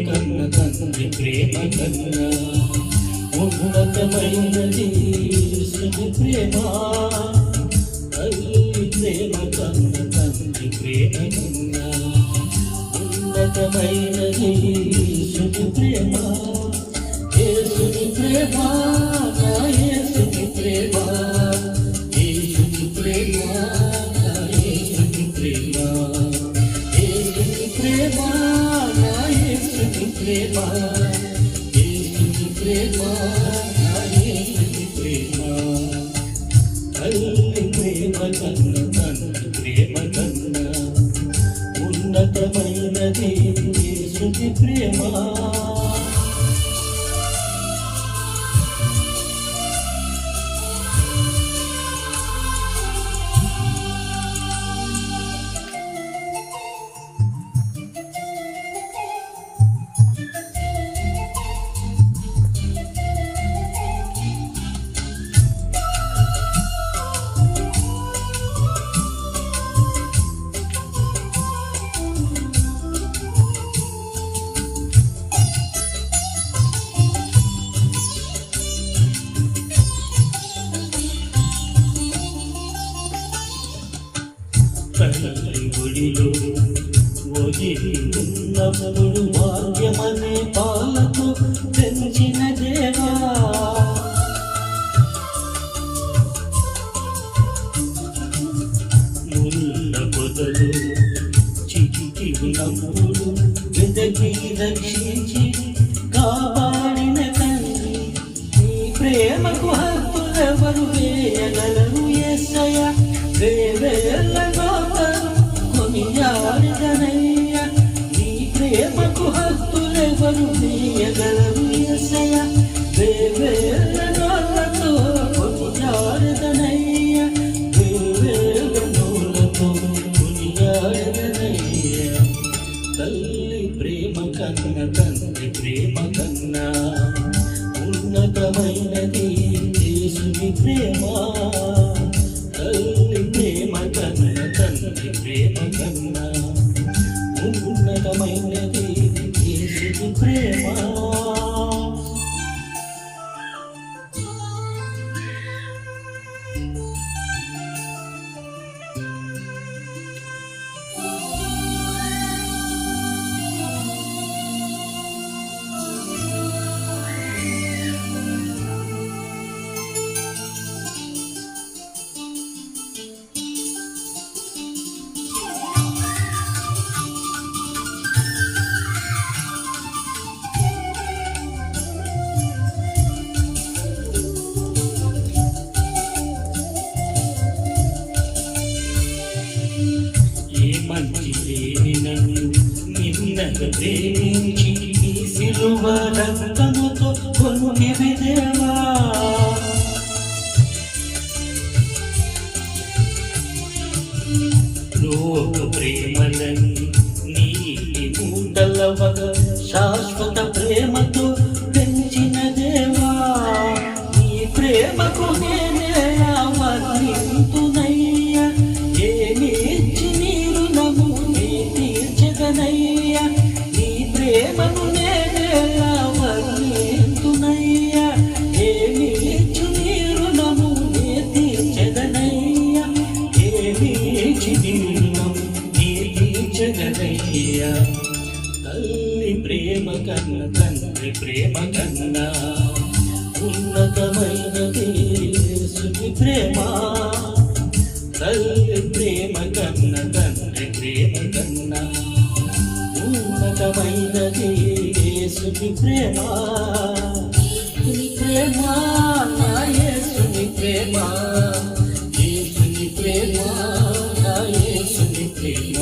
కన్న తండ్రి ప్రేమ కన్నా ఉన్నతమైనది యేసుని ప్రేమ. తల్లి ప్రేమ కన్న తండ్రి ప్రేమ కన్నా ఉన్నతమైనది యేసుని ప్రేమ. యేసుని ప్రేమ నా యేసుని ప్రేమ, యేసుని ప్రేమ నా యేసుని ప్రేమ, యేసుని ప్రేమ నా యేసుని ప్రేమ, యేసుని ప్రేమ నా యేసుని ప్రేమ. తల్లి ప్రేమ కన్నా తండ్రి ప్రేమ కన్నా ఉన్నతమైనది యేసుని ప్రేమ. తల్లి ఒడిలో ఒదిగి ఉన్నప్పుడు భాగ్యమనే పాలతో పెంచిన దేవా, ముళ్ళ పొదలు చిక్కి ఉన్నప్పుడు వెదకి రక్షించి కాపాడిన తండ్రి, నీ ప్రేమకు హద్దులెవరు వేయగలరు యేసయ్య. వేవేళ్ళగా కొనియాడనయ్య, నీ ప్రేమకు హద్దులెవరు వేయగలరు యేసయ్య. వేవేళ్ళతో కొనియాడనయ్య, వేవేళ్ళతో కొనియాడనయ్య. తల్లి ప్రేమ కన్నా తండ్రి ప్రేమ కన్నా ఉన్నతమైనది యేసుని ప్రేమ. తల్లి ప్రేమ కన్నా తండ్రి ప్రేమ కన్నా ఉన్నతమైనది యేసుని ప్రేమ. మంచి లేని నన్ను నిన్నగా ప్రేమించి ఈ సిలువ రక్తముతో కొనివి దేవా, లోక ప్రేమలని నీటి మూటలవగా శాశ్వత ప్రేమతో పెంచిన దేవా, నీ ప్రేమకు నేనే వర్ణింతునయ్యా. ఏమి నీ ప్రేమను నేనే వర్ణింతునయ్యా. ఏమి ఇచ్చు నీ రుణము నే తీర్చెదనయ్యా, ఏమి ఇచ్చి నీ రుణము నే తీర్చెదనయ్యా. తల్లి ప్రేమ కన్నా తండ్రి ప్రేమ కన్నా ఉన్నతమైనది యేసుని ప్రేమ. తల్లి ప్రేమ కన్నా తండ్రి ప్రేమ కన్నా ఉన్నతమైనది యేసుని ప్రేమ. యేసుని ప్రేమ నా యేసుని ప్రేమ, యేసుని ప్రేమ నా యేసుని ప్రేమ,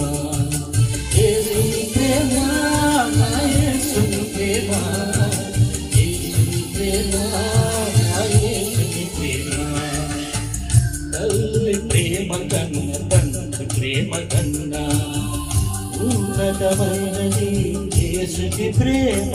యేసుని ప్రేమ నా యేసుని ప్రేమ, యేసుని ప్రేమ నా యేసుని ప్రేమ. తల్లి ప్రేమ కన్నా తండ్రి ప్రేమ కన్నా ఉన్నతమైనది యేసుని ప్రేమ.